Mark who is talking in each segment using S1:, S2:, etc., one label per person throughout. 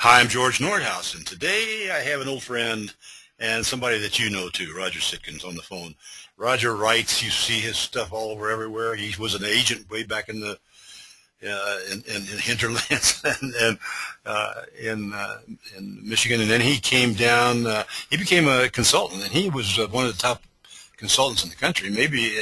S1: Hi, I'm George Nordhaus, and today I have an old friend and somebody that you know too, Roger Sitkins, on the phone. Roger writes. You see his stuff all over everywhere. He was an agent way back in the in hinterlands and in Michigan, and then he came down. He became a consultant, and he was one of the top consultants in the country. Maybe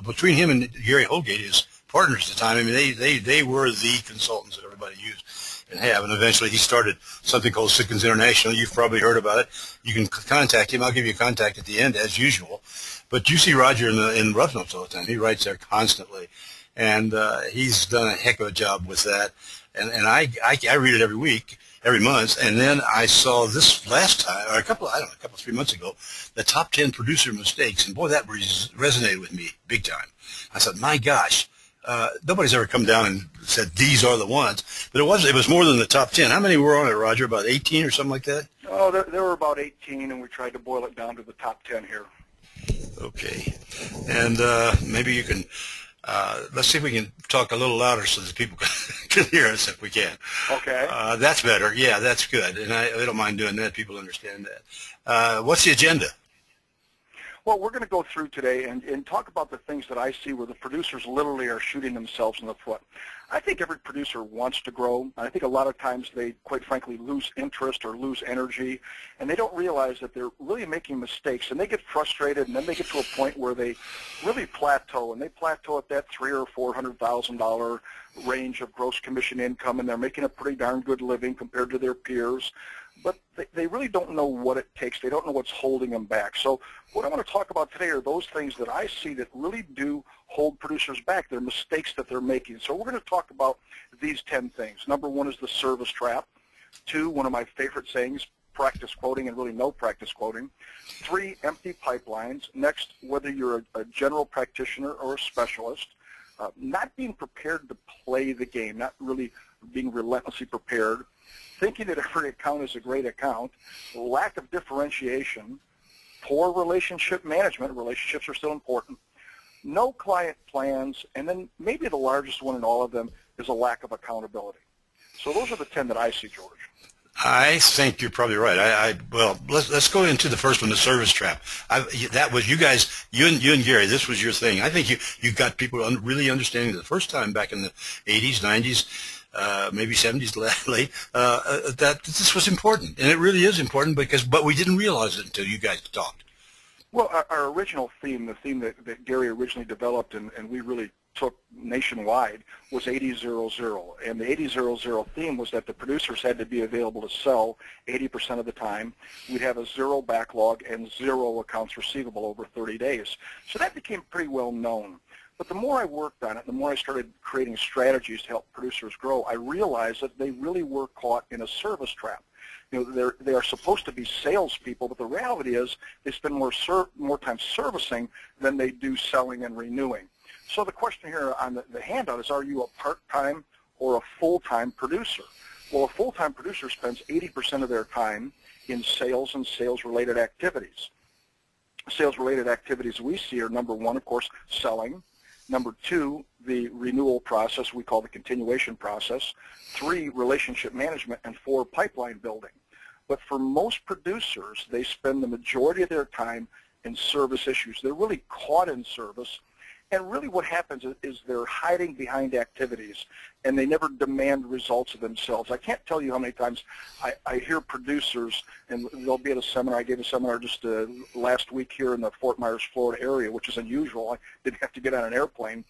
S1: between him and Gary Holgate, his partners at the time, I mean, they were the consultants that everybody used and have. And eventually he started something called Sitkins International. You've probably heard about it. You can contact him. I'll give you a contact at the end, as usual. But you see Roger in Rough Notes all the time. He writes there constantly. And he's done a heck of a job with that. And I read it every week, every month. And then I saw this last time, or a couple, 3 months ago, the top 10 producer mistakes. And boy, that resonated with me big time. I said, my gosh. Nobody's ever come down and said these are the ones, but it was more than the top 10. How many were on it, Roger? About 18 or something like that?
S2: Oh, there were about 18, and we tried to boil it down to the top 10 here.
S1: Okay, and maybe you can let's see if we can talk a little louder so that people can hear us if we can.
S2: Okay.
S1: That's better. Yeah, that's good, and I don't mind doing that. People understand that. What's the agenda?
S2: Well, we're going to go through today and talk about the things that I see where the producers literally are shooting themselves in the foot. I think every producer wants to grow. I think a lot of times they, quite frankly, lose interest or lose energy, and they don't realize that they're really making mistakes, and they get frustrated, and then they get to a point where they really plateau, and they plateau at that $300,000 or $400,000 range of gross commission income, and they're making a pretty darn good living compared to their peers. But they really don't know what it takes. They don't know what's holding them back. So what I want to talk about today are those things that I see that really do hold producers back. They're mistakes that they're making. So we're going to talk about these 10 things. Number one is the service trap. 2, one of my favorite sayings, practice quoting and really no practice quoting. 3, empty pipelines. Next, whether you're a general practitioner or a specialist, not being prepared to play the game, not really being relentlessly prepared. Thinking that every account is a great account, lack of differentiation, poor relationship management, relationships are still important, no client plans, and then maybe the largest one in all of them is a lack of accountability. So those are the 10 that I see, George.
S1: I think you're probably right. Well, let's go into the first one, the service trap. That was you guys, you and Gary. This was your thing. I think you got people really understanding the first time back in the 80s, 90s. Maybe 70s late, that this was important, and it really is important but we didn't realize it until you guys talked.
S2: Well, our original theme, the theme that Gary originally developed and we really took nationwide, was 80-00, and the 80-00 theme was that the producers had to be available to sell 80% of the time. We'd have a 0 backlog and 0 accounts receivable over 30 days. So that became pretty well known. But the more I worked on it, the more I started creating strategies to help producers grow, I realized that they really were caught in a service trap. You know, they are supposed to be salespeople, but the reality is they spend more time servicing than they do selling and renewing. So the question here on the handout is, are you a part-time or a full-time producer? Well, a full-time producer spends 80% of their time in sales and sales-related activities. Sales-related activities we see are, number 1, of course, selling. Number 2, the renewal process, we call the continuation process. 3, relationship management. And 4, pipeline building. But for most producers, they spend the majority of their time in service issues. They're really caught in service. And really what happens is they're hiding behind activities, and they never demand results of themselves. I can't tell you how many times I hear producers, and they'll be at a seminar. I gave a seminar just last week here in the Fort Myers, Florida area, which is unusual. I didn't have to get on an airplane.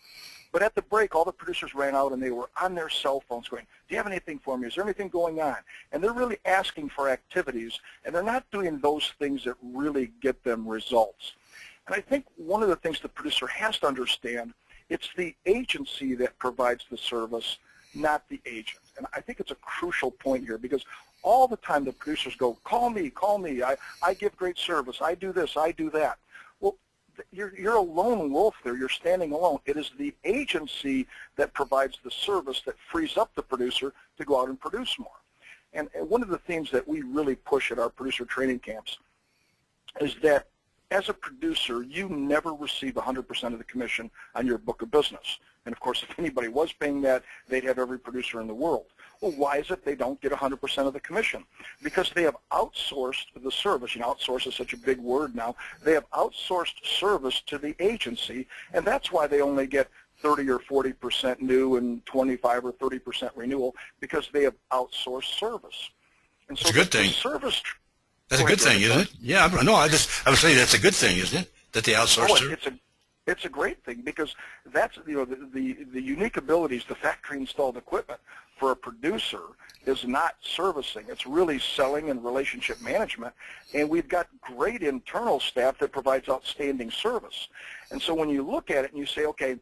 S2: But at the break, all the producers ran out, and they were on their cell phones going, do you have anything for me? Is there anything going on? And they're really asking for activities, and they're not doing those things that really get them results. And I think one of the things the producer has to understand, it's the agency that provides the service, not the agent. And I think it's a crucial point here, because all the time the producers go, call me, I give great service, I do this, I do that. Well, you're a lone wolf there, you're standing alone. It is the agency that provides the service that frees up the producer to go out and produce more. And one of the themes that we really push at our producer training camps is that as a producer, you never receive 100% of the commission on your book of business. And of course, if anybody was paying that, they'd have every producer in the world. Well, why is it they don't get 100% of the commission? Because they have outsourced the service. You know, outsource is such a big word now. They have outsourced service to the agency, and that's why they only get 30 or 40% new and 25 or 30% renewal, because they have outsourced service. And so
S1: that's a good thing.
S2: Service.
S1: That's a good thing, isn't it? Yeah, no, I was saying that's a good thing, isn't it? That they outsource service.
S2: It's a great thing, because that's, you know, the unique abilities, the factory installed equipment for a producer is not servicing. It's really selling and relationship management, and we've got great internal staff that provides outstanding service. And so when you look at it and you say, okay,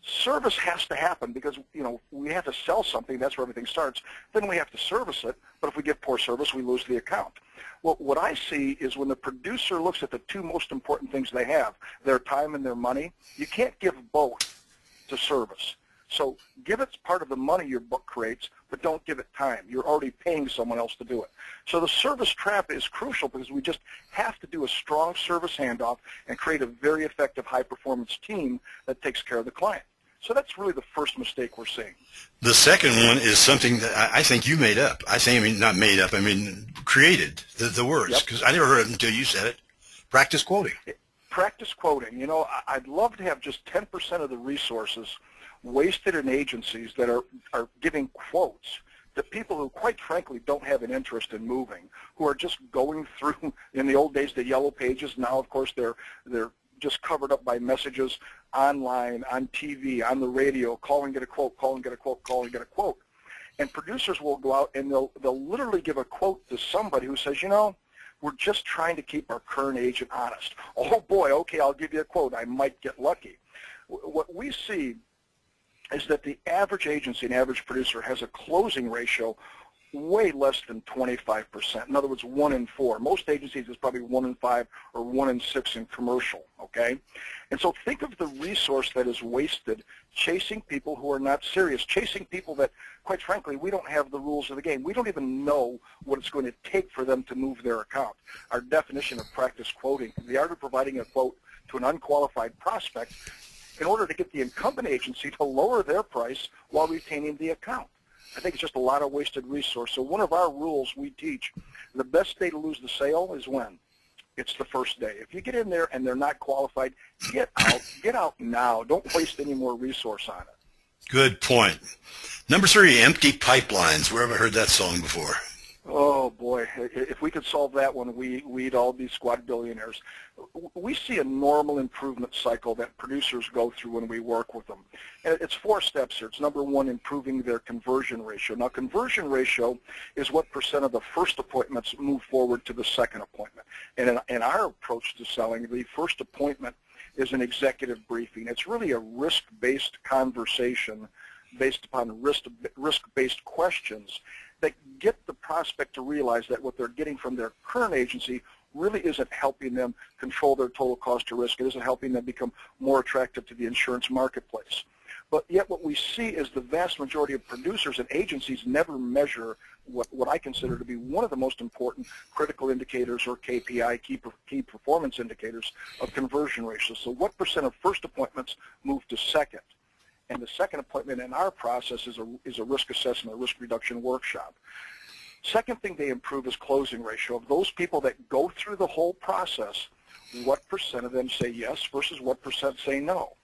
S2: service has to happen because, you know, we have to sell something. That's where everything starts. Then we have to service it. But if we give poor service, we lose the account. Well, what I see is when the producer looks at the two most important things they have, their time and their money, you can't give both to service. So give it part of the money your book creates, but don't give it time. You're already paying someone else to do it. So the service trap is crucial because we just have to do a strong service handoff and create a very effective high-performance team that takes care of the client. So that's really the first mistake we're seeing.
S1: The second one is something that I think you made up. Not made up, created the words, because I never heard it until you said it. Practice quoting.
S2: Practice quoting. You know, I'd love to have just 10% of the resources wasted in agencies that are giving quotes to people who, quite frankly, don't have an interest in moving, who are just going through, in the old days, the yellow pages. Now, of course, they're just covered up by messages online, on TV, on the radio, call and get a quote, call and get a quote, call and get a quote. And producers will go out and they'll literally give a quote to somebody who says, you know, we're just trying to keep our current agent honest. Oh boy, okay, I'll give you a quote. I might get lucky. What we see is that the average agency and average producer has a closing ratio way less than 25%. In other words, 1 in 4. Most agencies is probably 1 in 5 or 1 in 6 in commercial, okay? And so think of the resource that is wasted chasing people who are not serious, chasing people that, quite frankly, we don't have the rules of the game. We don't even know what it's going to take for them to move their account. Our definition of practice quoting, the art of providing a quote to an unqualified prospect in order to get the incumbent agency to lower their price while retaining the account. I think it's just a lot of wasted resource. So one of our rules we teach, the best day to lose the sale is when? It's the first day. If you get in there and they're not qualified, get out now. Don't waste any more resource on it.
S1: Good point. Number 3, empty pipelines. Where have I heard that song before?
S2: Oh, boy. If we could solve that one, we'd all be squad billionaires. We see a normal improvement cycle that producers go through when we work with them. And it's 4 steps here. It's number 1, improving their conversion ratio. Now, conversion ratio is what % of the first appointments move forward to the second appointment. And in our approach to selling, the first appointment is an executive briefing. It's really a risk-based conversation based upon risk-based questions that get the prospect to realize that what they're getting from their current agency really isn't helping them control their total cost of risk. It isn't helping them become more attractive to the insurance marketplace. But yet what we see is the vast majority of producers and agencies never measure what I consider to be one of the most important critical indicators, or KPI, key performance indicators, of conversion ratio. So what % of first appointments move to second? And the second appointment in our process is a risk assessment, a risk reduction workshop. Second thing they improve is closing ratio. Of those people that go through the whole process, what % of them say yes versus what % say no?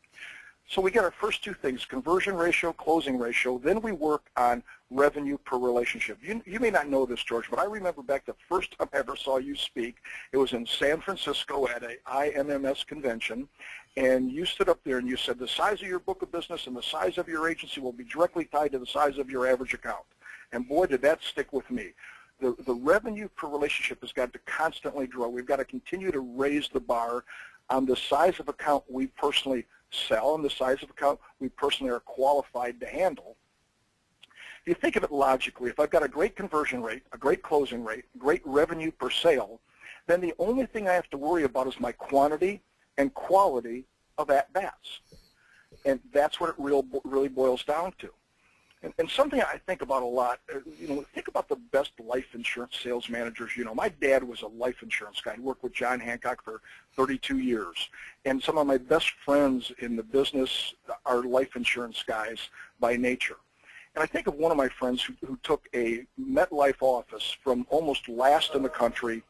S2: So we get our first 2 things, conversion ratio, closing ratio. Then we work on revenue per relationship. You may not know this, George, but I remember back the first time I ever saw you speak. It was in San Francisco at a IMMS convention, and you stood up there and you said the size of your book of business and the size of your agency will be directly tied to the size of your average account. And boy, did that stick with me. The revenue per relationship has got to constantly grow. We've got to continue to raise the bar on the size of account we personally sell and the size of account we personally are qualified to handle. If you think of it logically, if I've got a great conversion rate, a great closing rate, great revenue per sale, then the only thing I have to worry about is my quantity and quality of at-bats. And that's what it really boils down to. And something I think about a lot, think about the best life insurance sales managers. My dad was a life insurance guy. He worked with John Hancock for 32 years. And some of my best friends in the business are life insurance guys by nature. And I think of one of my friends who took a MetLife office from almost last in the country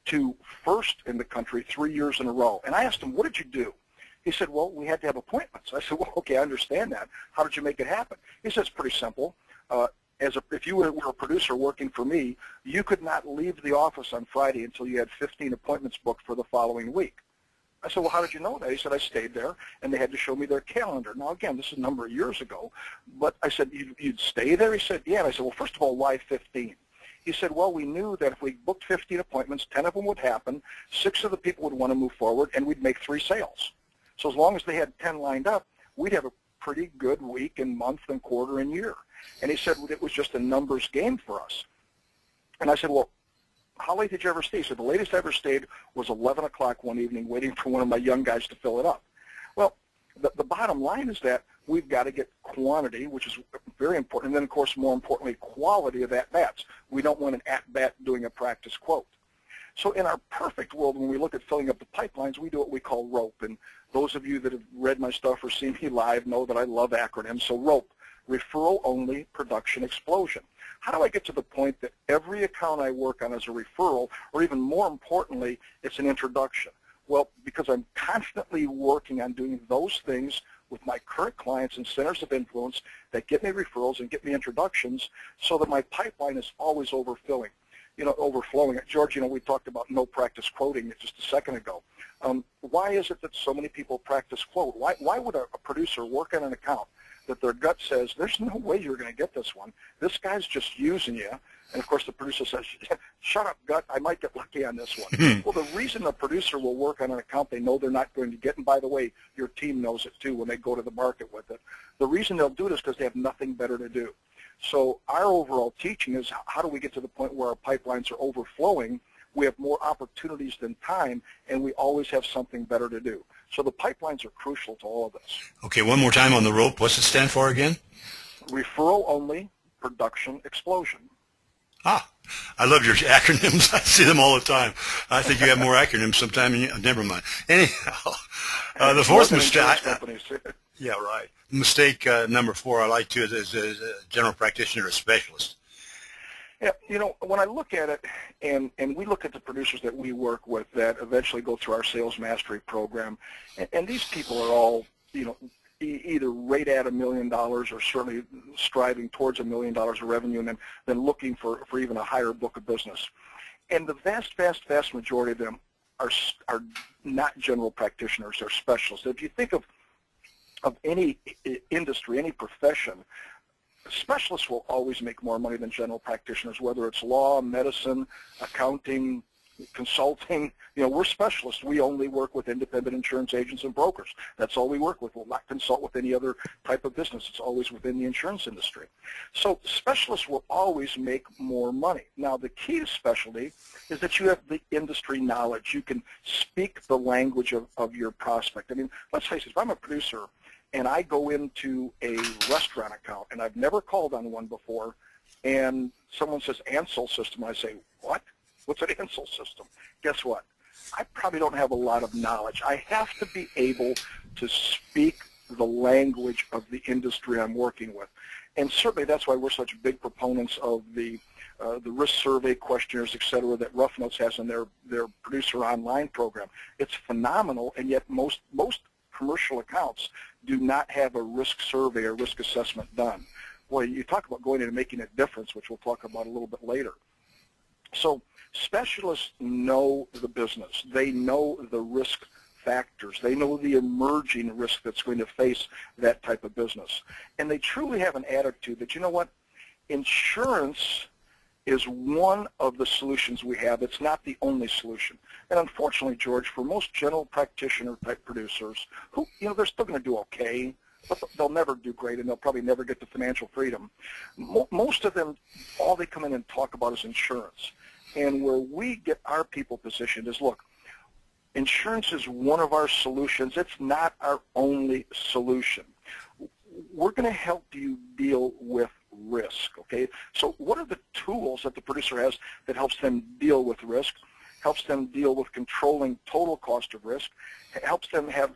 S2: to first in the country 3 years in a row. And I asked him, what did you do? He said, well, we had to have appointments. I said, well, okay, I understand that. How did you make it happen? He said, it's pretty simple. If you were a producer working for me, you could not leave the office on Friday until you had 15 appointments booked for the following week. I said, well, how did you know that? He said, I stayed there, and they had to show me their calendar. Now, again, this is a number of years ago, but I said, you'd stay there? He said, yeah. And I said, well, first of all, why 15? He said, well, we knew that if we booked 15 appointments, 10 of them would happen, 6 of the people would want to move forward, and we'd make 3 sales. So as long as they had 10 lined up, we'd have a pretty good week and month and quarter and year. And he said it was just a numbers game for us. And I said, well, how late did you ever stay? He said, the latest I ever stayed was 11 o'clock one evening waiting for one of my young guys to fill it up. Well, the bottom line is that we've got to get quantity, which is very important, and then, of course, more importantly, quality of at-bats. We don't want an at-bat doing a practice quote. So in our perfect world, when we look at filling up the pipelines, we do what we call ROPE. And those of you that have read my stuff or seen me live know that I love acronyms. So ROPE, Referral Only Production Explosion. How do I get to the point that every account I work on is a referral, or even more importantly, it's an introduction? Well, because I'm constantly working on doing those things with my current clients and centers of influence that get me referrals and get me introductions so that my pipeline is always overflowing. George, we talked about no practice quoting just a second ago. Why is it that so many people practice quote? Why would a producer work on an account that their gut says, there's no way you're going to get this one. This guy's just using you. And, of course, the producer says, shut up, gut, I might get lucky on this one. Well, the reason a producer will work on an account they know they're not going to get, and by the way, your team knows it too when they go to the market with it, the reason they'll do it is because they have nothing better to do. So our overall teaching is how do we get to the point where our pipelines are overflowing, we have more opportunities than time, and we always have something better to do. So the pipelines are crucial to all of this.
S1: Okay, one more time on the ROPE. What's it stand for again?
S2: Referral Only Production Explosion.
S1: Ah, I love your acronyms. I see them all the time. I think you have more acronyms sometime. Never mind. Anyhow, the fourth mistake. Yeah, right. Mistake number 4 I like too is a general practitioner or specialist.
S2: Yeah, when I look at it, and we look at the producers that we work with that eventually go through our sales mastery program, and these people are all, either right at $1 million or certainly striving towards $1 million of revenue, and then looking for even a higher book of business. And the vast majority of them are not general practitioners, they're specialists. If you think of any industry, any profession, specialists will always make more money than general practitioners, whether it's law, medicine, accounting, consulting. We're specialists. We only work with independent insurance agents and brokers. That's all we work with. We'll not consult with any other type of business. It's always within the insurance industry. So specialists will always make more money. Now, the key to specialty is that you have the industry knowledge. You can speak the language of your prospect. I mean, let's face it, if I'm a producer and I go into a restaurant account, and I've never called on one before, and someone says Ansel system, I say, what? What's an Ansel system? Guess what? I probably don't have a lot of knowledge. I have to be able to speak the language of the industry I'm working with. And certainly that's why we're such big proponents of the risk survey questionnaires, et cetera, that Rough Notes has in their producer online program. It's phenomenal, and yet most commercial accounts do not have a risk survey or risk assessment done. Boy, you talk about going in and making a difference, which we'll talk about a little bit later. So specialists know the business. They know the risk factors. They know the emerging risk that's going to face that type of business. And they truly have an attitude that, you know what, insurance is one of the solutions we have. It's not the only solution. And unfortunately, George, for most general practitioner type producers who, they're still going to do okay, but they'll never do great, and they'll probably never get to financial freedom. Most of them, all they come in and talk about is insurance. And where we get our people positioned is, look, insurance is one of our solutions. It's not our only solution. We're going to help you deal with risk, okay? So what are the tools that the producer has that helps them deal with risk, helps them deal with controlling total cost of risk, helps them have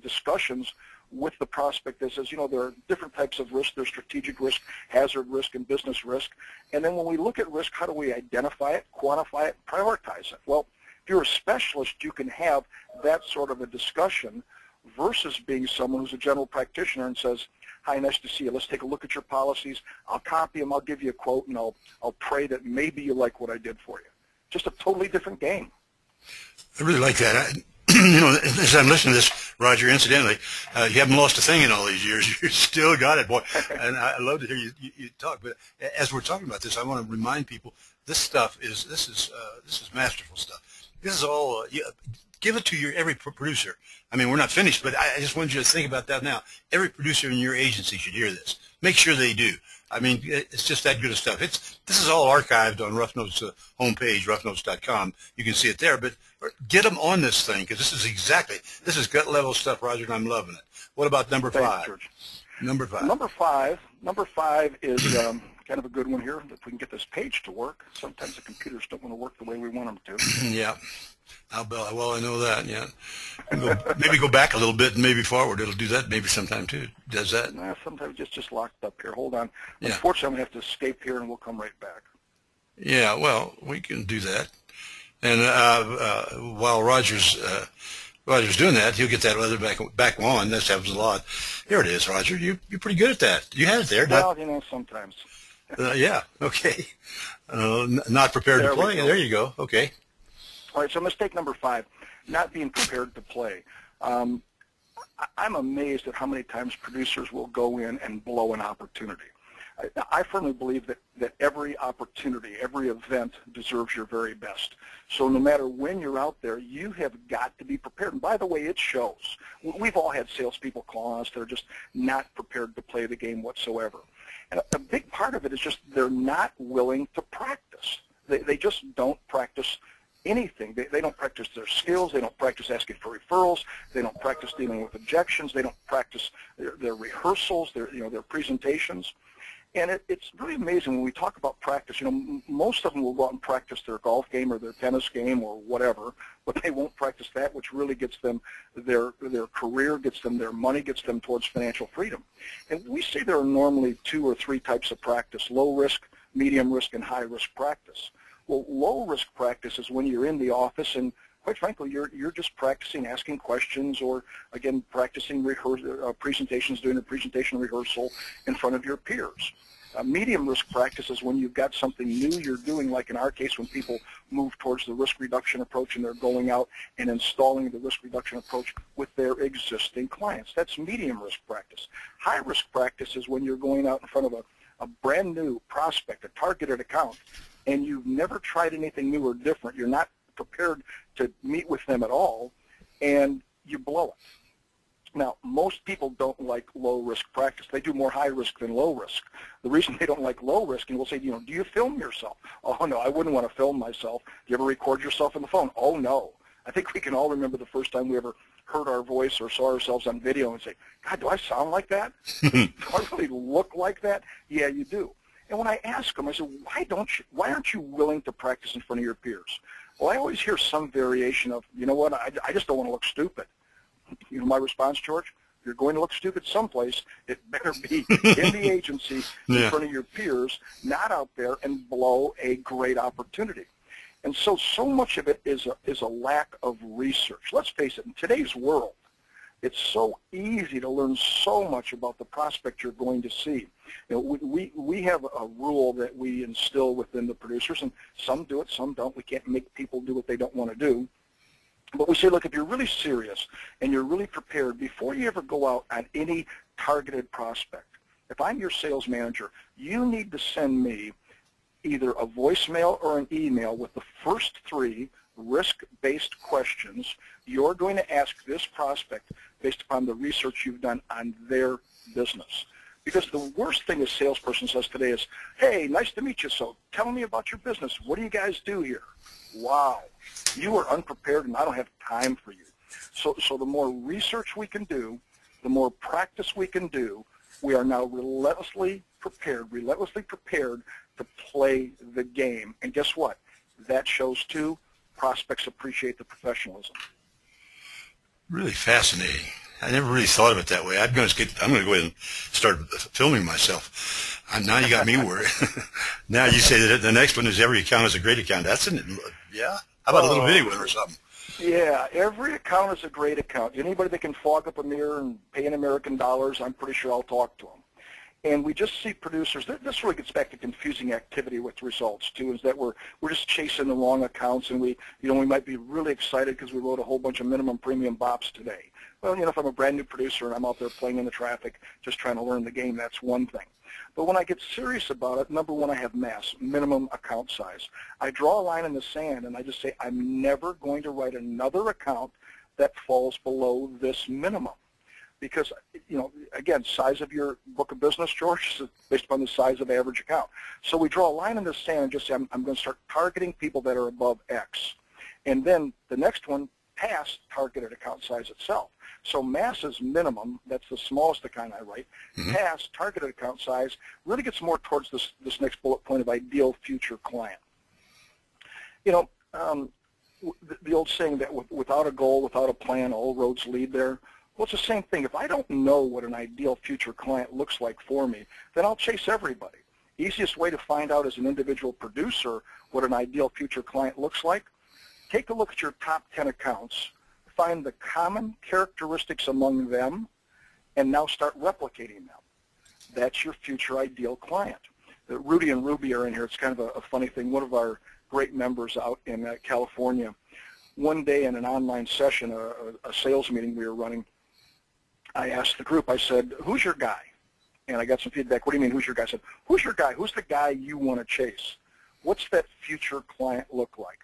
S2: discussions with the prospect that says, there are different types of risk. There's strategic risk, hazard risk, and business risk. And then when we look at risk, how do we identify it, quantify it, prioritize it? Well, if you're a specialist, you can have that sort of a discussion versus being someone who's a general practitioner and says, hi, nice to see you. Let's take a look at your policies. I'll copy them. I'll give you a quote, and I'll pray that maybe you like what I did for you. Just a totally different game.
S1: I really like that. As I'm listening to this, Roger, incidentally, you haven't lost a thing in all these years. You still got it, boy. And I love to hear you talk. But as we're talking about this, I want to remind people this stuff is masterful stuff. This is all give it to every producer. I mean, we're not finished, but I just want you to think about that now. Every producer in your agency should hear this. Make sure they do. I mean, it's just that good of stuff. This is all archived on Rough Notes homepage, roughnotes.com. You can see it there, but get them on this thing, because this is gut level stuff, Roger, and I'm loving it. What about number 5?
S2: Thanks, George.
S1: Number 5.
S2: Number five is kind of a good one here. If we can get this page to work. Sometimes the computers don't want to work the way we want them to.
S1: Yeah. Well, I know that, yeah. Maybe go back a little bit and maybe forward. It'll do that maybe sometime, too. Does that?
S2: Nah, sometimes it's just locked up here. Hold on.
S1: Yeah.
S2: Unfortunately, I'm going to have to escape here, and we'll come right back.
S1: Yeah, well, we can do that. And while Roger's doing that, he'll get that other back on. That happens a lot. Here it is, Roger. You're pretty good at that. You had it there.
S2: Well, sometimes.
S1: Yeah, okay. Not prepared to play. There you go. Okay.
S2: All right, so mistake number 5, not being prepared to play. I'm amazed at how many times producers will go in and blow an opportunity. I firmly believe that every opportunity, every event deserves your very best. So no matter when you're out there, you have got to be prepared. And by the way, it shows. We've all had salespeople call on us that are just not prepared to play the game whatsoever. And a big part of it is just they're not willing to practice. They just don't practice anything. They don't practice their skills. They don't practice asking for referrals. They don't practice dealing with objections. They don't practice their rehearsals, their presentations. And it's really amazing when we talk about practice. Most of them will go out and practice their golf game or their tennis game or whatever, but they won't practice that, which really gets them their career, gets them their money, gets them towards financial freedom. And we say there are normally 2 or 3 types of practice: low risk, medium risk, and high risk practice. Well, low-risk practice is when you're in the office and, quite frankly, you're just practicing asking questions or, again, practicing presentations, doing a presentation rehearsal in front of your peers. Medium-risk practice is when you've got something new you're doing, like in our case when people move towards the risk reduction approach and they're going out and installing the risk reduction approach with their existing clients. That's medium-risk practice. High-risk practice is when you're going out in front of a brand-new prospect, a targeted account, and you've never tried anything new or different. You're not prepared to meet with them at all, and you blow it. Now, most people don't like low-risk practice. They do more high-risk than low-risk. The reason they don't like low-risk, and we'll say, do you film yourself? Oh, no, I wouldn't want to film myself. Do you ever record yourself on the phone? Oh, no. I think we can all remember the first time we ever heard our voice or saw ourselves on video and say, God, do I sound like that? Do I really look like that? Yeah, you do. And when I ask them, I said, why aren't you willing to practice in front of your peers? Well, I always hear some variation of, you know what, I just don't want to look stupid. You know my response, George? If you're going to look stupid someplace, it better be in the agency in front of your peers, not out there and blow a great opportunity. And so much of it is a lack of research. Let's face it, in today's world, it's so easy to learn so much about the prospect you're going to see. We have a rule that we instill within the producers, and some do it, some don't. We can't make people do what they don't want to do. But we say, look, if you're really serious and you're really prepared, before you ever go out on any targeted prospect, if I'm your sales manager, you need to send me either a voicemail or an email with the first 3 risk-based questions you're going to ask this prospect based upon the research you've done on their business. Because the worst thing a salesperson says today is, hey, nice to meet you, so tell me about your business. What do you guys do here? Wow, you are unprepared and I don't have time for you. So the more research we can do, the more practice we can do, we are now relentlessly prepared to play the game. And guess what? That shows too, prospects appreciate the professionalism.
S1: Really fascinating. I never really thought of it that way. I'm going to go ahead and start filming myself. Now you got me worried. Now you say that the next one is every account is a great account. Yeah. How about a little video one or something?
S2: Yeah, every account is a great account. Anybody that can fog up a mirror and pay in American dollars, I'm pretty sure I'll talk to them. And we just see producers, this really gets back to confusing activity with results too, is that we're just chasing the wrong accounts, and we might be really excited because we wrote a whole bunch of minimum premium bops today. Well, if I'm a brand new producer and I'm out there playing in the traffic, just trying to learn the game, that's one thing. But when I get serious about it, number one, I have mass, minimum account size. I draw a line in the sand and I just say, I'm never going to write another account that falls below this minimum. Because, again, size of your book of business, George, is based upon the size of average account. So we draw a line in the sand and just say, I'm going to start targeting people that are above X. And then the next one, past targeted account size itself. So mass is minimum. That's the smallest account I write. Past targeted account size really gets more towards this next bullet point of ideal future client. The old saying that without a goal, without a plan, all roads lead there. Well, it's the same thing. If I don't know what an ideal future client looks like for me, then I'll chase everybody. Easiest way to find out as an individual producer what an ideal future client looks like, take a look at your top 10 accounts, find the common characteristics among them, and now start replicating them. That's your future ideal client. Rudy and Ruby are in here. It's kind of a funny thing. One of our great members out in California, one day in an online session, a sales meeting we were running, I asked the group, I said, who's your guy? And I got some feedback. What do you mean, who's your guy? I said, who's your guy? Who's the guy you want to chase? What's that future client look like?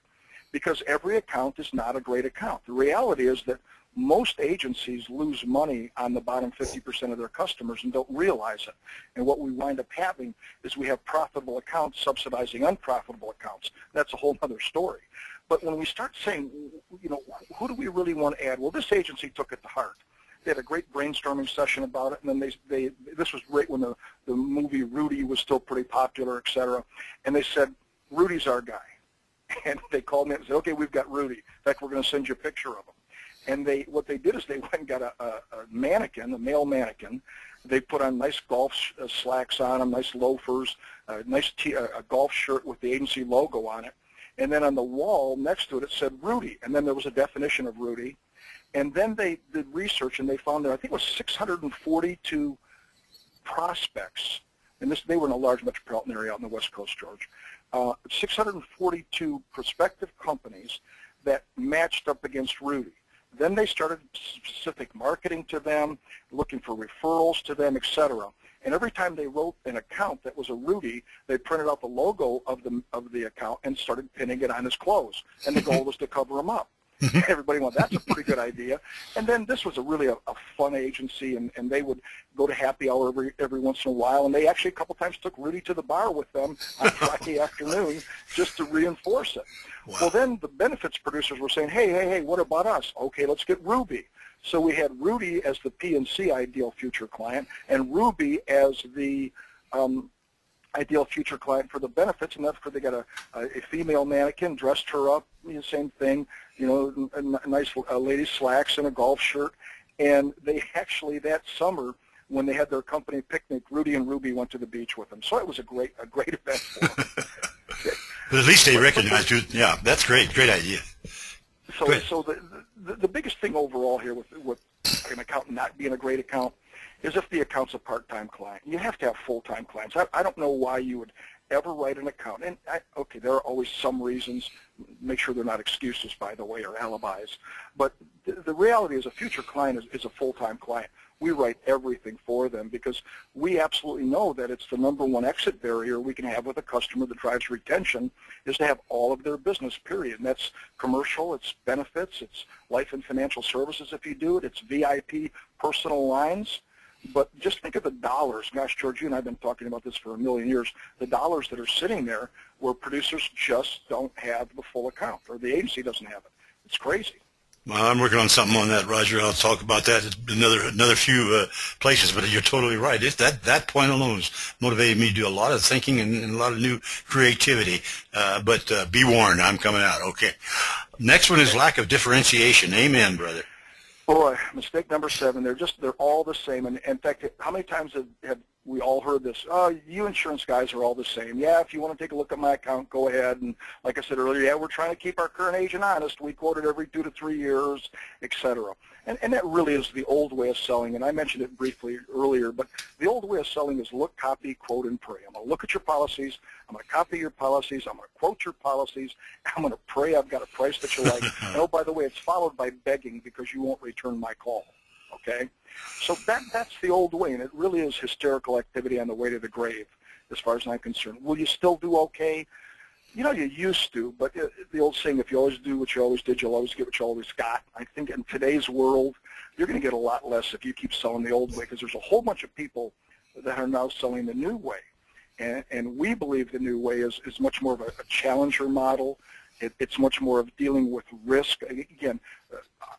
S2: Because every account is not a great account. The reality is that most agencies lose money on the bottom 50% of their customers and don't realize it. And what we wind up having is we have profitable accounts subsidizing unprofitable accounts. That's a whole other story. But when we start saying, who do we really want to add? Well, this agency took it to heart. They had a great brainstorming session about it, and then this was right when the movie Rudy was still pretty popular, et cetera. And they said, Rudy's our guy. And they called me and said, okay, we've got Rudy. In fact, we're going to send you a picture of him. And what they did is they went and got a mannequin, a male mannequin. They put on nice golf slacks on him, nice loafers, a golf shirt with the agency logo on it. And then on the wall next to it, it said Rudy. And then there was a definition of Rudy. And then they did research, and they found there, I think it was 642 prospects. And they were in a large metropolitan area out in the West Coast, George. 642 prospective companies that matched up against Rudy. Then they started specific marketing to them, looking for referrals to them, et cetera. And every time they wrote an account that was a Rudy, they printed out the logo of the account and started pinning it on his clothes. And the goal was to cover him up. Everybody went, that's a pretty good idea. And then this was really a fun agency, and they would go to happy hour every once in a while. And they actually a couple times took Rudy to the bar with them on Friday afternoon just to reinforce it. Wow. Well, then the benefits producers were saying, hey, what about us? Okay, let's get Ruby. So we had Rudy as the P&C ideal future client and Ruby as the ideal future client for the benefits, and that's because they got a female mannequin, dressed her up, same thing, a nice lady slacks and a golf shirt. And they actually, that summer, when they had their company picnic, Rudy and Ruby went to the beach with them. So it was a great event for them.
S1: But at least they recognized you. Yeah, that's great. Great idea.
S2: So the biggest thing overall here with an account not being a great account is if the account's a part-time client. You have to have full-time clients. I don't know why you would ever write an account. And okay, there are always some reasons. Make sure they're not excuses, by the way, or alibis. But the reality is a future client is a full-time client. We write everything for them because we absolutely know that it's the number one exit barrier we can have with a customer that drives retention is to have all of their business, period. And that's commercial, it's benefits, it's life and financial services if you do it, it's VIP personal lines. But just think of the dollars. Gosh, George, you and I have been talking about this for a million years. The dollars that are sitting there where producers just don't have the full account or the agency doesn't have it. It's crazy.
S1: Well, I'm working on something on that, Roger. I'll talk about that at another few places, but you're totally right. That point alone has motivated me to do a lot of thinking and a lot of new creativity. But be warned, I'm coming out. Okay. Next one is lack of differentiation. Amen, brother.
S2: Boy, mistake number 7. They're all the same. And in fact, how many times have we all heard this? Oh, you insurance guys are all the same. Yeah, if you want to take a look at my account, go ahead. And like I said earlier, yeah, we're trying to keep our current agent honest. We quote it every 2 to 3 years, et cetera. And that really is the old way of selling. And I mentioned it briefly earlier, but the old way of selling is look, copy, quote, and pray. I'm going to look at your policies. I'm going to copy your policies. I'm going to quote your policies. I'm going to pray I've got a price that you like. And oh, by the way, it's followed by begging because you won't return my call. Okay? So that's the old way, and it really is hysterical activity on the way to the grave as far as I'm concerned. Will you still do okay? You know, you used to, but the old saying, if you always do what you always did, you'll always get what you always got. I think in today's world, you're going to get a lot less if you keep selling the old way because there's a whole bunch of people that are now selling the new way. And we believe the new way is much more of a challenger model. It's much more of dealing with risk. Again,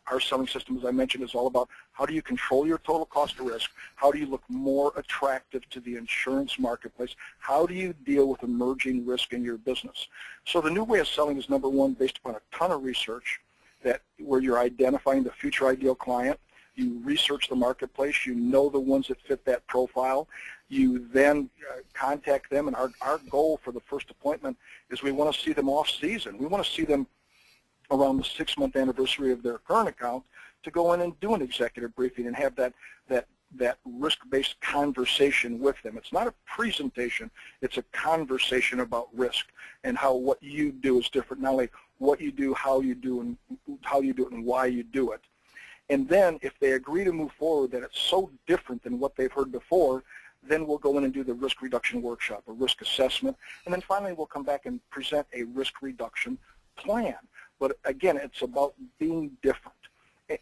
S2: our selling system, as I mentioned, is all about how do you control your total cost of risk? How do you look more attractive to the insurance marketplace? How do you deal with emerging risk in your business? So the new way of selling is, number one, based upon a ton of research where you're identifying the future ideal client. You research the marketplace. You know the ones that fit that profile. You then contact them, and our goal for the first appointment is we want to see them off season. We want to see them around the 6-month anniversary of their current account to go in and do an executive briefing and have that risk-based conversation with them. It's not a presentation. It's a conversation about risk and how what you do is different, not only what you do, how you do it, and why you do it. And then if they agree to move forward that it's so different than what they've heard before, then we'll go in and do the risk reduction workshop, a risk assessment, and then finally we'll come back and present a risk reduction plan. But again, it's about being different.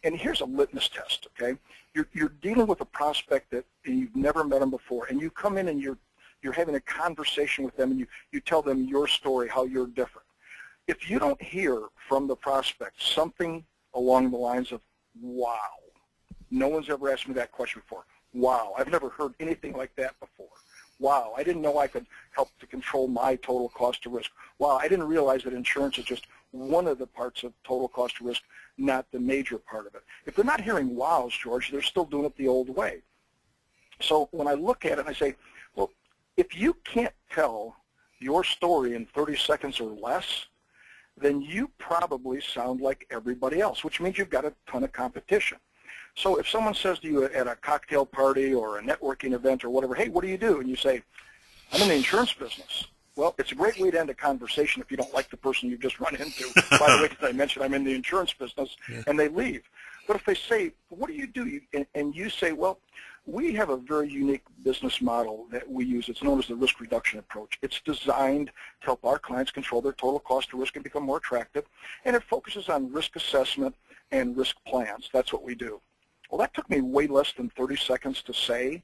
S2: And here's a litmus test, okay? You're dealing with a prospect that you've never met them before, and you come in and you're having a conversation with them, and you tell them your story, how you're different. If you don't hear from the prospect something along the lines of, wow, no one's ever asked me that question before. Wow, I've never heard anything like that before. Wow, I didn't know I could help to control my total cost of risk. Wow, I didn't realize that insurance is just one of the parts of total cost of risk, not the major part of it. If they're not hearing wows, George, they're still doing it the old way. So when I look at it, I say, well, if you can't tell your story in 30 seconds or less, then you probably sound like everybody else, which means you've got a ton of competition. So if someone says to you at a cocktail party or a networking event or whatever, hey, what do you do? And you say, I'm in the insurance business. Well, it's a great way to end a conversation if you don't like the person you've just run into. By the way, as I mentioned, I'm in the insurance business, and they leave. But if they say, what do you do? And you say, well, we have a very unique business model that we use. It's known as the risk reduction approach. It's designed to help our clients control their total cost of risk and become more attractive, and it focuses on risk assessment and risk plans. That's what we do. Well, that took me way less than 30 seconds to say,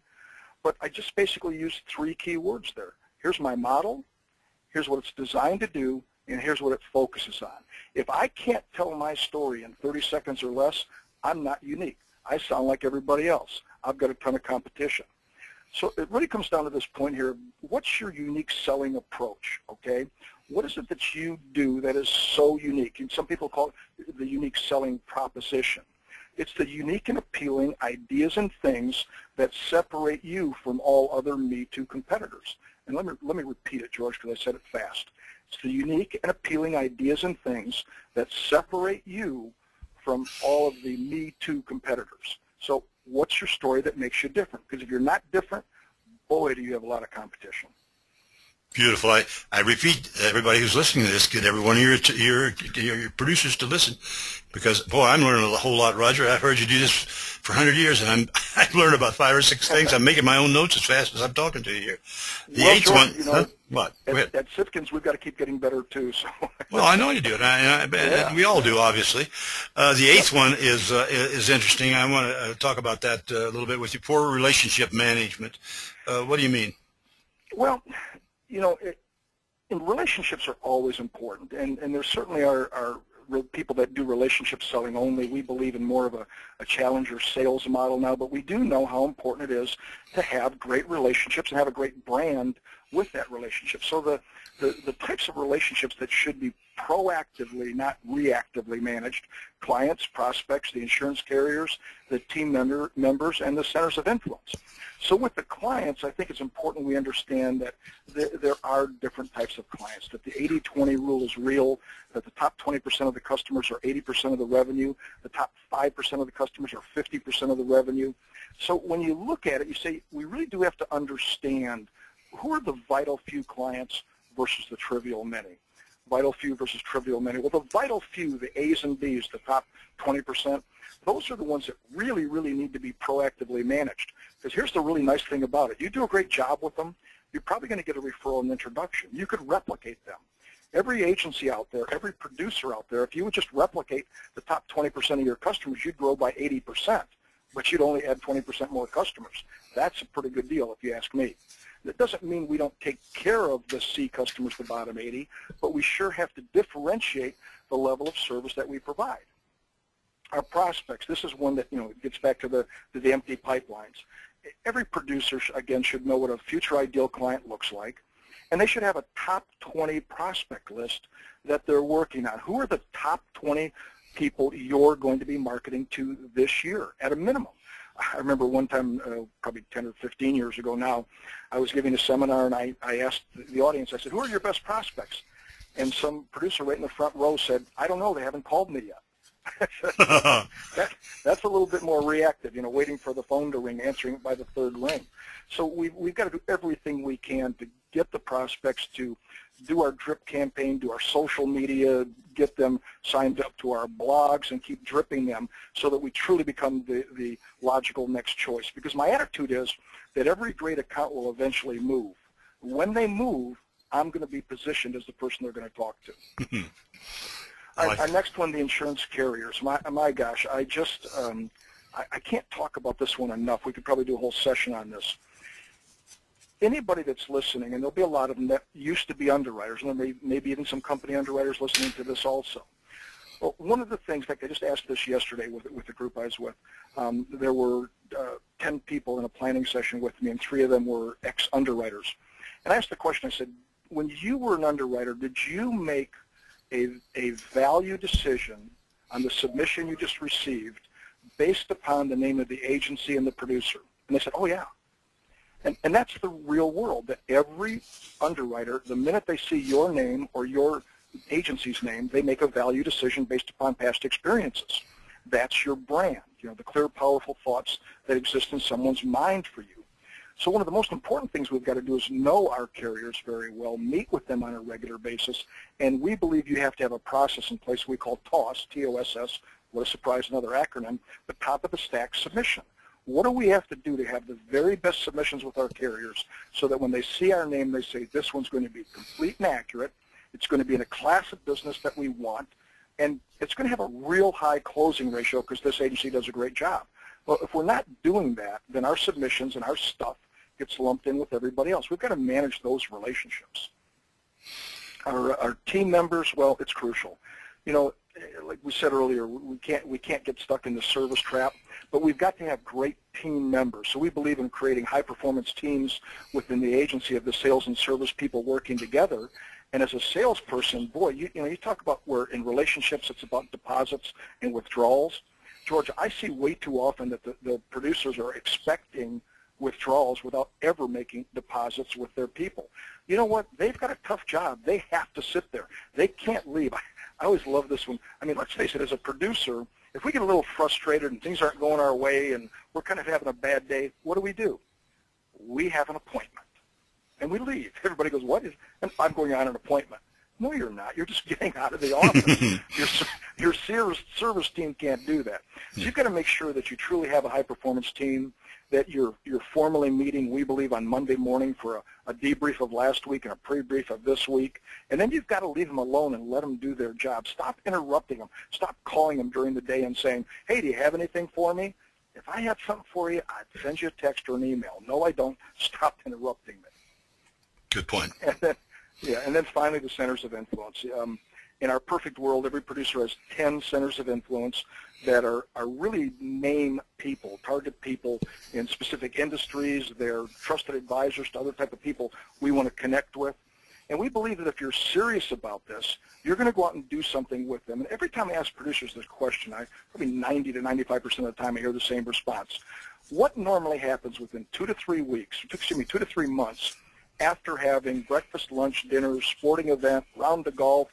S2: but I just basically used 3 key words there. Here's my model, here's what it's designed to do, and here's what it focuses on. If I can't tell my story in 30 seconds or less, I'm not unique. I sound like everybody else. I've got a ton of competition. So it really comes down to this point here. What's your unique selling approach, okay? What is it that you do that is so unique? And some people call it the unique selling proposition. It's the unique and appealing ideas and things that separate you from all other Me Too competitors. And let me repeat it, George, because I said it fast. It's the unique and appealing ideas and things that separate you from all of the Me Too competitors. So what's your story that makes you different? Because if you're not different, boy, do you have a lot of competition.
S1: Beautiful. I repeat, everybody who's listening to this, get every one of your producers to listen, because, boy, I'm learning a whole lot, Roger. I've heard you do this for 100 years, and I've learned about 5 or 6 things. I'm making my own notes as fast as I'm talking to you here. The
S2: well,
S1: 8th
S2: George,
S1: one,
S2: you know,
S1: what? Go ahead.
S2: At Sitkins, we've got to keep getting better, too. So.
S1: Well, I know you do, and we all do, obviously. The 8th one is interesting. I want to talk about that a little bit with you. Poor relationship management. What do you mean?
S2: Well, you know, relationships are always important, and there certainly are people that do relationship selling only. We believe in more of a challenger sales model now, but we do know how important it is to have great relationships and have a great brand with that relationship. So the types of relationships that should be proactively, not reactively managed: clients, prospects, the insurance carriers, the team members, and the centers of influence. So with the clients, I think it's important we understand that there are different types of clients, that the 80-20 rule is real, that the top 20% of the customers are 80% of the revenue, the top 5% of the customers are 50% of the revenue. So when you look at it, you say, we really do have to understand who are the vital few clients versus the trivial many. Vital few versus trivial many. Well, the vital few, the A's and B's, the top 20%, those are the ones that really, really need to be proactively managed. Because here's the really nice thing about it. You do a great job with them, you're probably going to get a referral and introduction. You could replicate them. Every agency out there, every producer out there, if you would just replicate the top 20% of your customers, you'd grow by 80%, but you'd only add 20% more customers. That's a pretty good deal if you ask me. That doesn't mean we don't take care of the C customers, the bottom 80, but we sure have to differentiate the level of service that we provide. Our prospects, this is one that, gets back to the empty pipelines. Every producer, again, should know what a future ideal client looks like, and they should have a top 20 prospect list that they're working on. Who are the top 20 people you're going to be marketing to this year at a minimum? I remember one time, probably 10 or 15 years ago now, I was giving a seminar, and I asked the audience, I said, who are your best prospects? And some producer right in the front row said, I don't know, they haven't called me yet. That's a little bit more reactive, waiting for the phone to ring, answering it by the third ring. So we've got to do everything we can to get the prospects to do our drip campaign, do our social media, get them signed up to our blogs, and keep dripping them so that we truly become the logical next choice. Because my attitude is that every great account will eventually move. When they move, I'm going to be positioned as the person they're going to talk to. Our next one, the insurance carriers. My gosh, I can't talk about this one enough. We could probably do a whole session on this. Anybody that's listening, and there'll be a lot of them that used to be underwriters, and there may be even some company underwriters listening to this also. Well, one of the things, in fact, I just asked this yesterday with the group I was with. There were 10 people in a planning session with me, and 3 of them were ex-underwriters. And I asked the question, I said, when you were an underwriter, did you make a value decision on the submission you just received based upon the name of the agency and the producer? And they said, oh, yeah. And that's the real world, that every underwriter, the minute they see your name or your agency's name, they make a value decision based upon past experiences. That's your brand, the clear, powerful thoughts that exist in someone's mind for you. So one of the most important things we've got to do is know our carriers very well, meet with them on a regular basis, and we believe you have to have a process in place we call TOSS, T-O-S-S, what a surprise, another acronym, the top of the stack submission. What do we have to do to have the very best submissions with our carriers so that when they see our name, they say, this one's going to be complete and accurate, it's going to be in a class of business that we want, and it's going to have a real high closing ratio because this agency does a great job. Well, if we're not doing that, then our submissions and our stuff gets lumped in with everybody else. We've got to manage those relationships. Our team members, well, it's crucial. Like we said earlier, we can't get stuck in the service trap, but we've got to have great team members. So we believe in creating high-performance teams within the agency of the sales and service people working together. And as a salesperson, boy, you talk about where in relationships it's about deposits and withdrawals. George, I see way too often that the producers are expecting withdrawals without ever making deposits with their people. You know what? They've got a tough job. They have to sit there. They can't leave. I always love this one. I mean, let's face it, as a producer, if we get a little frustrated and things aren't going our way and we're kind of having a bad day, what do? We have an appointment, and we leave. Everybody goes, what is? And I'm going on an appointment. No, you're not. You're just getting out of the office. Your service team can't do that. So you've got to make sure that you truly have a high-performance team, that you're formally meeting, we believe, on Monday morning for a debrief of last week and a pre-brief of this week. And then you've got to leave them alone and let them do their job. Stop interrupting them. Stop calling them during the day and saying, hey, do you have anything for me? If I had something for you, I'd send you a text or an email. No, I don't. Stop interrupting me.
S1: Good point.
S2: And then finally, the centers of influence. In our perfect world, every producer has 10 centers of influence that are really name people, target people in specific industries. They're trusted advisors to other type of people we want to connect with. And we believe that if you're serious about this, you're going to go out and do something with them. And every time I ask producers this question, probably 90 to 95% of the time I hear the same response. What normally happens within 2 to 3 weeks, 2 to 3 months, after having breakfast, lunch, dinner, sporting event, round of golf,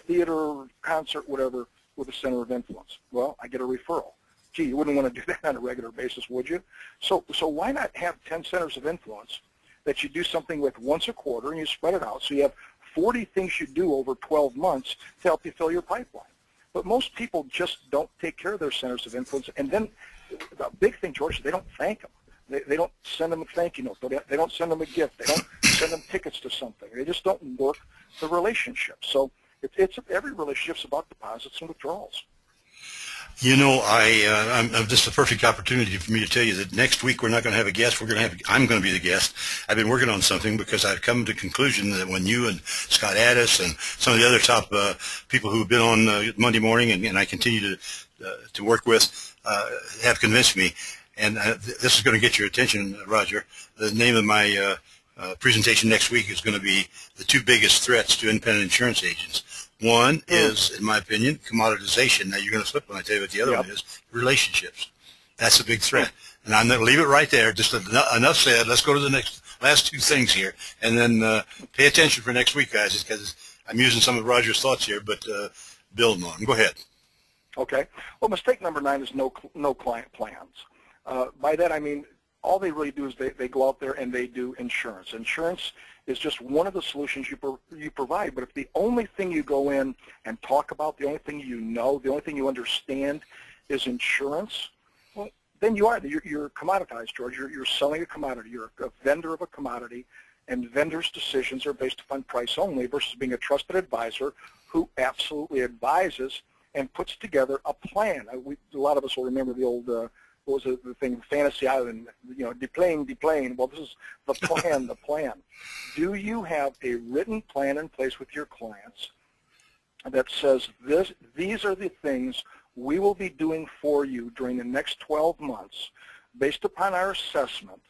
S2: theater, concert, whatever, with a center of influence? Well, I get a referral. Gee, you wouldn't want to do that on a regular basis, would you? So why not have 10 centers of influence that you do something with once a quarter and you spread it out? So you have 40 things you do over 12 months to help you fill your pipeline. But most people just don't take care of their centers of influence. And then the big thing, George, is they don't thank them. They don't send them a thank you note. They don't send them a gift. They don't send them tickets to something. They just don't work the relationship. So every relationship's about deposits and withdrawals.
S1: You know, this is a perfect opportunity for me to tell you that next week we're not going to have a guest. I'm going to be the guest. I've been working on something because I've come to the conclusion that when you and Scott Addis and some of the other top people who have been on Monday morning and I continue to work with have convinced me, and this is going to get your attention, Roger. The name of my presentation next week is going to be the 2 biggest threats to independent insurance agents. One is, in my opinion, commoditization. Now, you're going to slip when I tell you what the other one is, relationships. That's a big threat. And I'm going to leave it right there. Just enough said. Let's go to the last 2 things here. And then pay attention for next week, guys, because I'm using some of Roger's thoughts here, but building on them. Go ahead.
S2: Okay. Well, mistake number 9 is no client plans. By that, I mean, all they really do is they go out there and they do insurance. Insurance is just one of the solutions you provide. But if the only thing you go in and talk about, the only thing you know, the only thing you understand is insurance, well, then you're commoditized, George. You're selling a commodity. You're a vendor of a commodity, and vendors' decisions are based upon price only versus being a trusted advisor who absolutely advises and puts together a plan. A lot of us will remember the old what was the thing, Fantasy Island, deplane. Well, this is the plan, the plan. Do you have a written plan in place with your clients that says these are the things we will be doing for you during the next 12 months based upon our assessment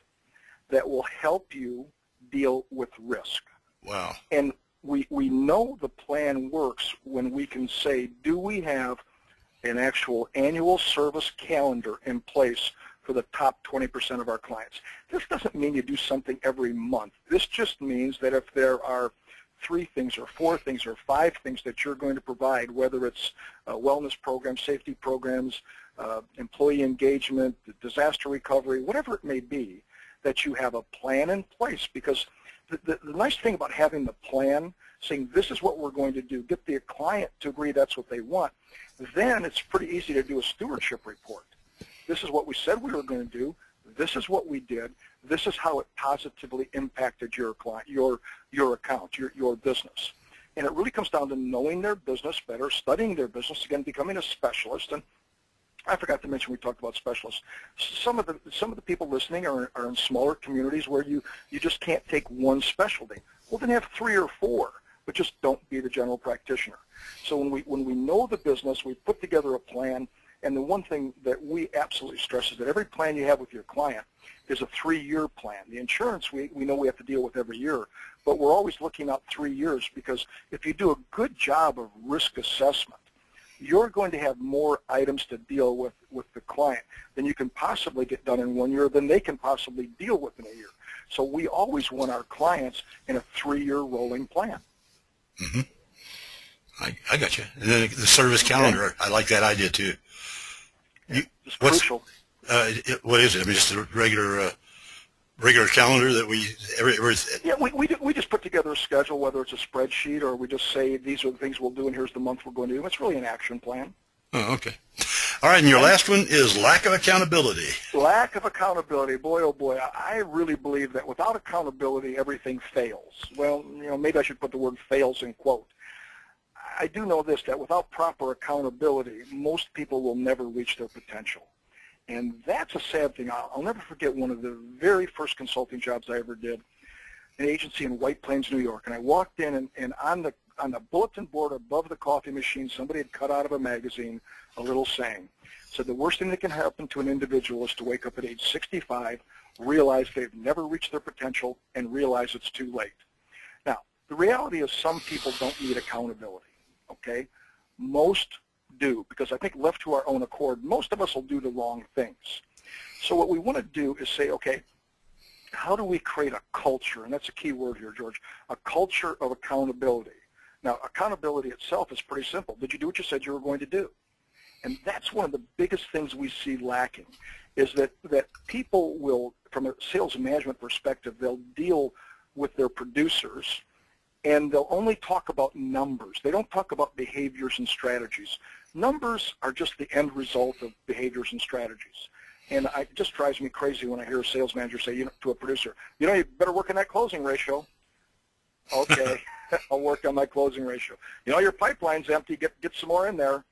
S2: that will help you deal with risk?
S1: Wow.
S2: And we know the plan works when we can say, do we have an actual annual service calendar in place for the top 20% of our clients? This doesn't mean you do something every month. This just means that if there are 3 things or 4 things or 5 things that you're going to provide, whether it's wellness programs, safety programs, employee engagement, disaster recovery, whatever it may be, that you have a plan in place. Because the nice thing about having the plan, saying this is what we're going to do, get the client to agree that's what they want, then it's pretty easy to do a stewardship report. This is what we said we were going to do. This is what we did. This is how it positively impacted your client, your account, your business. And it really comes down to knowing their business better, studying their business, again, becoming a specialist. And I forgot to mention we talked about specialists. Some of the people listening are in smaller communities where you just can't take one specialty. Well, then have 3 or 4, but just don't be the general practitioner. So when we know the business, we put together a plan. And the one thing that we absolutely stress is that every plan you have with your client is a 3-year plan. The insurance we know we have to deal with every year, but we're always looking out 3 years, because if you do a good job of risk assessment, you're going to have more items to deal with the client than you can possibly get done in 1 year than they can possibly deal with in a year. So we always want our clients in a 3-year rolling plan.
S1: Mm-hmm. I got you. And then the service calendar, I like that idea too.
S2: It's crucial.
S1: What is it? I mean, just a regular calendar that we
S2: Yeah, we just put together a schedule, whether it's a spreadsheet or we just say these are the things we'll do and here's the month we're going to do. It's really an action plan.
S1: Oh, okay. All right, and your last one is lack of accountability.
S2: Lack of accountability. Boy, oh boy, I really believe that without accountability, everything fails. Well, maybe I should put the word fails in quote. I do know this, that without proper accountability, most people will never reach their potential. And that's a sad thing. I'll never forget one of the very first consulting jobs I ever did, an agency in White Plains, New York. And I walked in, and on on the bulletin board above the coffee machine, somebody had cut out of a magazine a little saying. Said the worst thing that can happen to an individual is to wake up at age 65, realize they've never reached their potential, and realize it's too late. Now, the reality is some people don't need accountability, okay? Most do, because I think left to our own accord, most of us will do the wrong things. So what we want to do is say, okay, how do we create a culture? And that's a key word here, George, a culture of accountability. Now, accountability itself is pretty simple. Did you do what you said you were going to do? And that's one of the biggest things we see lacking, is that people will, from a sales and management perspective, they'll deal with their producers, and they'll only talk about numbers. They don't talk about behaviors and strategies. Numbers are just the end result of behaviors and strategies. And it just drives me crazy when I hear a sales manager say to a producer, you better work on that closing ratio. Okay, I'll work on my closing ratio. Your pipeline's empty, get some more in there.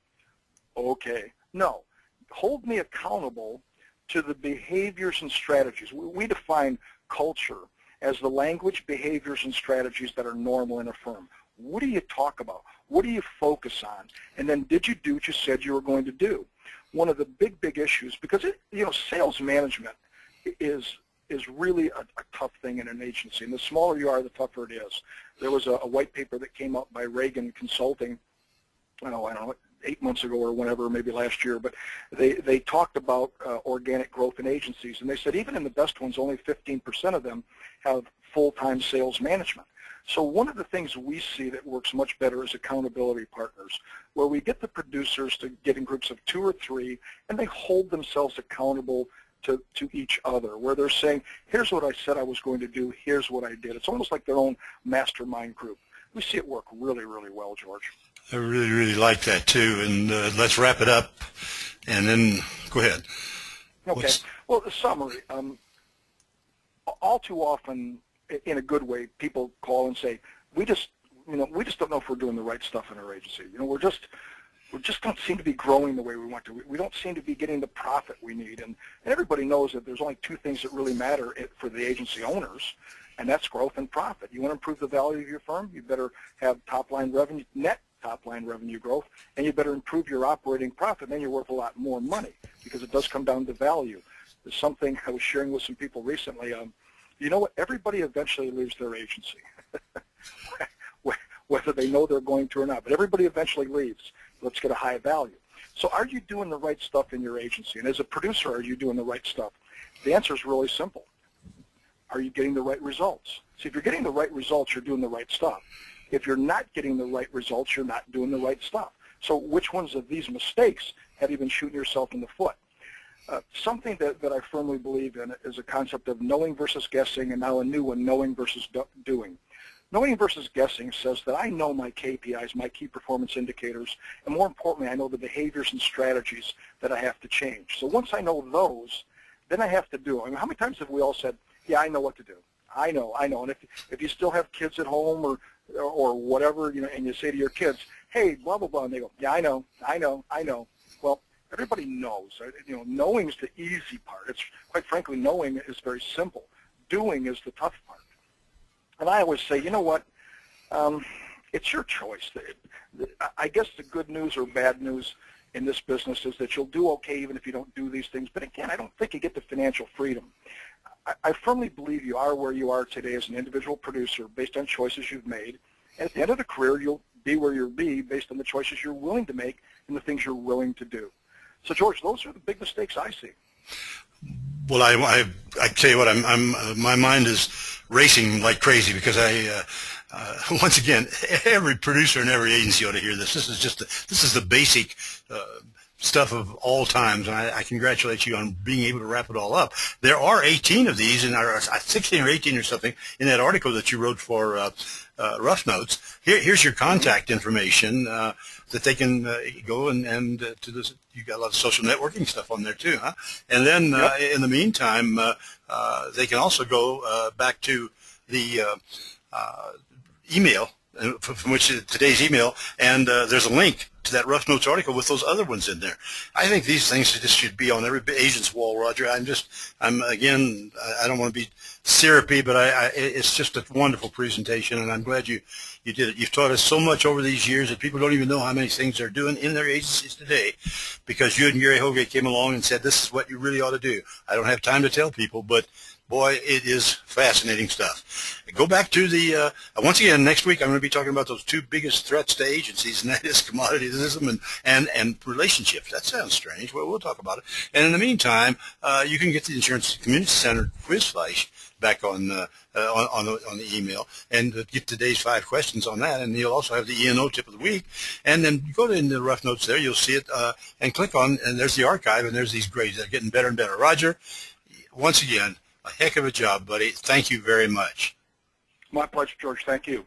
S2: Okay. No, hold me accountable to the behaviors and strategies. We define culture as the language, behaviors, and strategies that are normal in a firm. What do you talk about? What do you focus on? And then did you do what you said you were going to do? One of the big issues, because sales management is really a tough thing in an agency, and the smaller you are, the tougher it is. There was a white paper that came out by Reagan Consulting, I don't know, 8 months ago or whenever, maybe last year, but they talked about organic growth in agencies, and they said even in the best ones, only 15% of them have full-time sales management. So one of the things we see that works much better is accountability partners, where we get the producers to get in groups of 2 or 3, and they hold themselves accountable to each other, where they're saying, here's what I said I was going to do, here's what I did. It's almost like their own mastermind group. We see it work really well, George.
S1: I really like that too, and let's wrap it up, and then go ahead.
S2: Okay. Well, the summary. All too often, in a good way, people call and say, we just don't know if we're doing the right stuff in our agency. We just don't seem to be growing the way we want to. We don't seem to be getting the profit we need, and everybody knows that there's only 2 things that really matter for the agency owners, and that's growth and profit. You want to improve the value of your firm, you better have top-line revenue, net top-line revenue growth, and you better improve your operating profit, then you're worth a lot more money, because it does come down to value. There's something I was sharing with some people recently. You know what? Everybody eventually leaves their agency, whether they know they're going to or not, but everybody eventually leaves. Let's get a high value. So are you doing the right stuff in your agency? And as a producer, are you doing the right stuff? The answer is really simple. Are you getting the right results? See, if you're getting the right results, you're doing the right stuff. If you're not getting the right results, you're not doing the right stuff. So which ones of these mistakes have you been shooting yourself in the foot? Something that I firmly believe in is a concept of knowing versus guessing, and now a new one, knowing versus doing. Knowing versus guessing says that I know my KPIs, my key performance indicators, and more importantly, I know the behaviors and strategies that I have to change. So once I know those, then I have to do them. I mean, how many times have we all said, yeah, I know what to do. I know. And if you still have kids at home or whatever, and you say to your kids, hey, blah, blah, blah, and they go, yeah, I know. Well, everybody knows. Knowing is the easy part. It's quite frankly, knowing is very simple. Doing is the tough part. And I always say, you know what? It's your choice. I guess the good news or bad news in this business is that you'll do okay even if you don't do these things. But again, I don't think you get the financial freedom. I firmly believe you are where you are today as an individual producer based on choices you've made. And at the end of the career, you'll be where you'll be based on the choices you're willing to make and the things you're willing to do. So, George, those are the big mistakes I see.
S1: Well, I tell you what, my mind is racing like crazy because once again, every producer in every agency ought to hear this. This is the basic stuff of all times, and I congratulate you on being able to wrap it all up. There are 18 of these, and 16 or 18 or something in that article that you wrote for Rough Notes. Here's your contact information that they can go and to this. You got a lot of social networking stuff on there too, huh? And then yep. In the meantime, they can also go back to the email from which today's email, and there's a link to that Rough Notes article with those other ones in there. I think these things just should be on every agent's wall, Roger. Again, I don't want to be syrupy, but it's just a wonderful presentation, and I'm glad you did it. You've taught us so much over these years that people don't even know how many things they're doing in their agencies today, because you and Gary Holgate came along and said, this is what you really ought to do. I don't have time to tell people, but boy, it is fascinating stuff. Go back to the, once again, next week I'm going to be talking about those two biggest threats to agencies, and that is commoditism and relationships. That sounds strange. Well, we'll talk about it. And in the meantime, you can get the Insurance Community Center quiz flash back on the email, and get today's 5 questions on that, and you'll also have the E&O tip of the week. And then you go to the Rough Notes there, you'll see it, and click on, and there's the archive, and there's these grades. They're getting better and better. Roger, once again, a heck of a job, buddy. Thank you very much.
S2: My pleasure, George. Thank you.